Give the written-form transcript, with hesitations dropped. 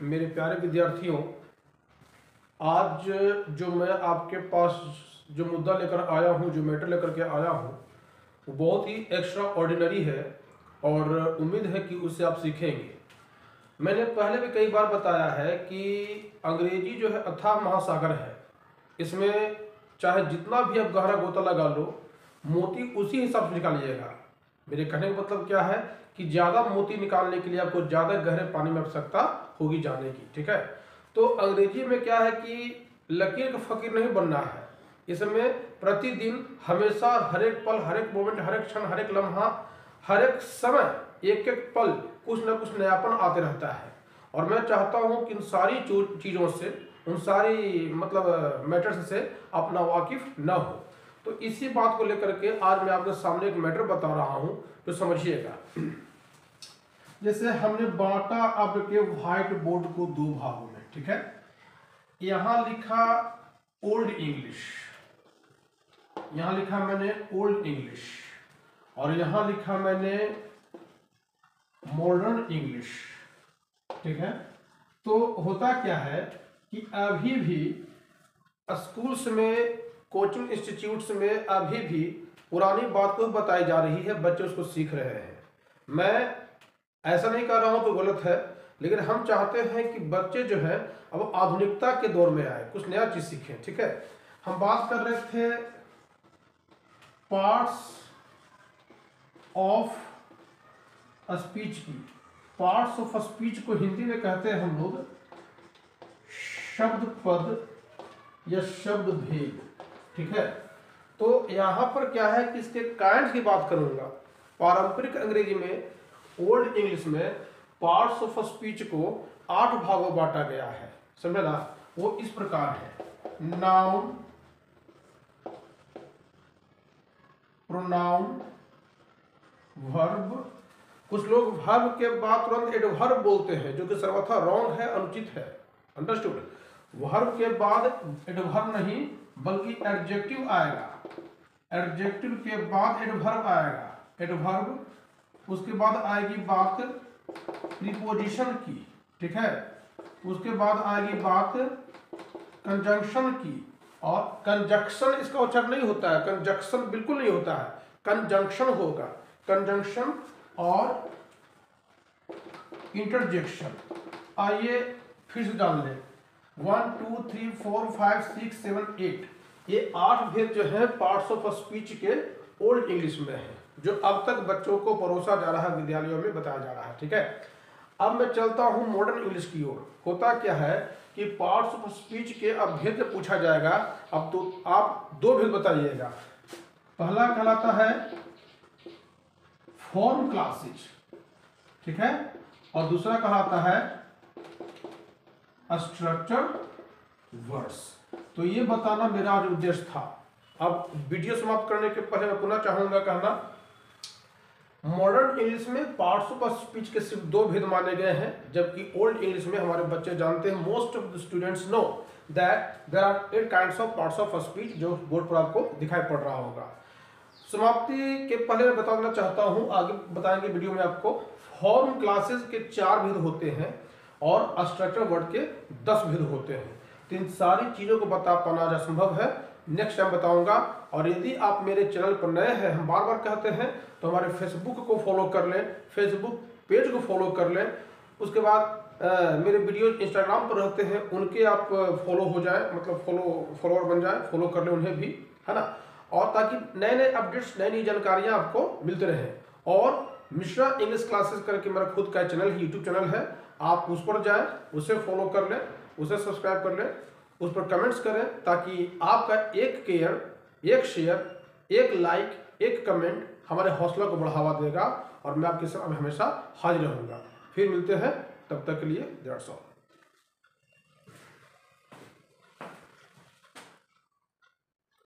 मेरे प्यारे विद्यार्थियों, आज जो मैं आपके पास जो मुद्दा लेकर आया हूँ, जो मैटर लेकर के आया हूँ, वो बहुत ही एक्स्ट्रा ऑर्डिनरी है और उम्मीद है कि उससे आप सीखेंगे। मैंने पहले भी कई बार बताया है कि अंग्रेजी जो है अथाह महासागर है। इसमें चाहे जितना भी आप गहरा गोता लगा लो, मोती उसी हिसाब से निकालिएगा। मेरे कहने का मतलब क्या है कि ज़्यादा मोती निकालने के लिए आपको ज़्यादा गहरे पानी में आवश्यकता होगी जाने की। ठीक है, तो अंग्रेजी में क्या है कि लकीर का फकीर नहीं बनना है। इसमें प्रतिदिन हमेशा, हर एक पल, हर एक मोमेंट, हर एक क्षण, हर एक लम्हा, हर एक समय, एक एक पल कुछ ना कुछ नयापन आते रहता है। और मैं चाहता हूँ कि इन सारी चीज़ों से, उन सारी मतलब मैटर्स से अपना वाकिफ न हो। तो इसी बात को लेकर के आज मैं आपके सामने एक मैटर बता रहा हूँ, तो समझिएगा। जैसे हमने बांटा आपके व्हाइट बोर्ड को दो भागों में। ठीक है, यहां लिखा ओल्ड इंग्लिश, यहां लिखा मैंने ओल्ड इंग्लिश, और यहां लिखा मैंने मॉडर्न इंग्लिश। ठीक है, तो होता क्या है कि अभी भी स्कूल्स में, कोचिंग इंस्टीट्यूट्स में अभी भी पुरानी बात को बताई जा रही है, बच्चे उसको सीख रहे हैं। मैं ऐसा नहीं कर रहा हूं तो गलत है, लेकिन हम चाहते हैं कि बच्चे जो है अब आधुनिकता के दौर में आए, कुछ नया चीज सीखें। ठीक है, हम बात कर रहे थे पार्ट्स ऑफ स्पीच की। पार्ट्स ऑफ स्पीच को हिंदी में कहते हैं हम लोग शब्द पद या शब्द भेद। ठीक है, तो यहां पर क्या है कि इसके काइंड्स की बात करूंगा। पारंपरिक अंग्रेजी में, ओल्ड इंग्लिश में पार्ट्स ऑफ स्पीच को 8 भागों में बांटा गया है। समझे ना? वो इस प्रकार है: नाउन, प्रोनाउन, वर्ब। कुछ लोग वर्ब के बाद तुरंत एडवर्ब बोलते हैं, जो कि सर्वथा रॉन्ग है, अनुचित है। अंडरस्टूड? वर्ब के बाद एडवर्ब नहीं बल्कि एडजेक्टिव आएगा, एडजेक्टिव के बाद एडवर्ब आएगा, एडवर्ब, उसके बाद आएगी बात प्रीपोजिशन की। ठीक है, उसके बाद आएगी बात कंजंक्शन की, और कंजंक्शन इसका उच्चारण नहीं होता है, कंजंक्शन बिल्कुल नहीं होता है, कंजंक्शन होगा, कंजंक्शन और इंटरजेक्शन। आइए फिर से जान लें। 1 2 3 4 5 6 7 8 ये 8 भेद जो है पार्ट्स ऑफ स्पीच के ओल्ड इंग्लिश में है, जो अब तक बच्चों को परोसा जा रहा है, विद्यालयों में बताया जा रहा है। ठीक है, अब मैं चलता हूं मॉडर्न इंग्लिश की ओर। होता क्या है कि पार्ट्स ऑफ स्पीच के अब भेद जब पूछा जाएगा, अब तो आप 2 भेद बताइएगा। पहला कहलाता है फॉर्म क्लासेज, ठीक है, और दूसरा कहलाता है स्ट्रक्चर वर्ड्स। तो ये बताना मेरा आज उद्देश्य था। अब वीडियो समाप्त करने के पहले मैं पुनः चाहूंगा कहना, मॉडर्न इंग्लिश में पार्ट्स ऑफ स्पीच के सिर्फ 2 भेद माने गए हैं, जबकि ओल्ड इंग्लिश में हमारे बच्चे जानते हैं, most of the students know that there are 8 kinds of parts of speech, जो बोर्ड पर आपको दिखाई पड़ रहा होगा। समाप्ति के पहले मैं बता देना चाहता हूं, आगे बताएंगे वीडियो में आपको, फॉर्म क्लासेस के 4 भेद होते हैं और स्ट्रक्चर वर्ड के 10 भेद होते हैं। तो इन सारी चीजों को बता पाना आज असंभव है, नेक्स्ट टाइम बताऊंगा। और यदि आप मेरे चैनल पर नए हैं, हम बार बार कहते हैं, तो हमारे फेसबुक को फॉलो कर लें, फेसबुक पेज को फॉलो कर लें। उसके बाद मेरे वीडियो इंस्टाग्राम पर रहते हैं, उनके आप फॉलो हो जाए, मतलब फॉलोअर बन जाए, फॉलो कर लें उन्हें भी, है ना, और ताकि नए नए अपडेट्स, नई नई जानकारियाँ आपको मिलते रहें। और मिश्रा इंग्लिश क्लासेस करके मेरा खुद का चैनल है, यूट्यूब चैनल है, आप उस पर जाएं, उसे फॉलो कर लें, उसे सब्सक्राइब कर लें, उस पर कमेंट्स करें, ताकि आपका एक केयर, एक शेयर, एक लाइक, एक कमेंट हमारे हौसला को बढ़ावा देगा, और मैं आपके साथ हमेशा हाजिर रहूँगा। फिर मिलते हैं, तब तक के लिए दैट्स ऑल।